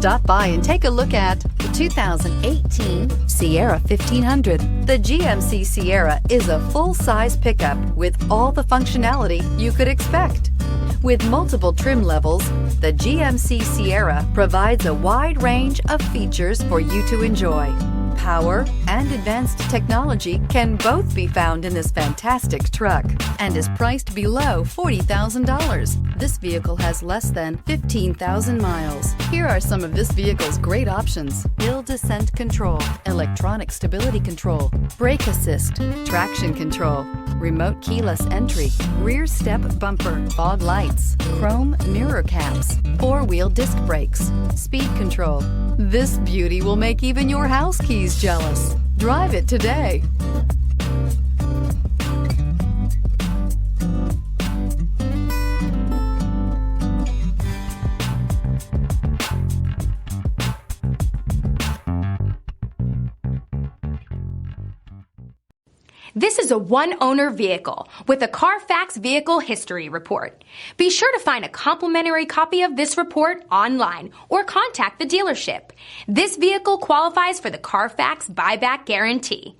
Stop by and take a look at the 2018 Sierra 1500. The GMC Sierra is a full-size pickup with all the functionality you could expect. With multiple trim levels, the GMC Sierra provides a wide range of features for you to enjoy. Power and advanced technology can both be found in this fantastic truck and is priced below $40,000. This vehicle has less than 15,000 miles. Here are some of this vehicle's great options: hill descent control, electronic stability control, brake assist, traction control, remote keyless entry, rear step bumper, fog lights, chrome mirror caps, four-wheel disc brakes, speed control. This beauty will make even your house keys jealous. Drive it today. This is a one-owner vehicle with a Carfax Vehicle History Report. Be sure to find a complimentary copy of this report online or contact the dealership. This vehicle qualifies for the Carfax Buyback Guarantee.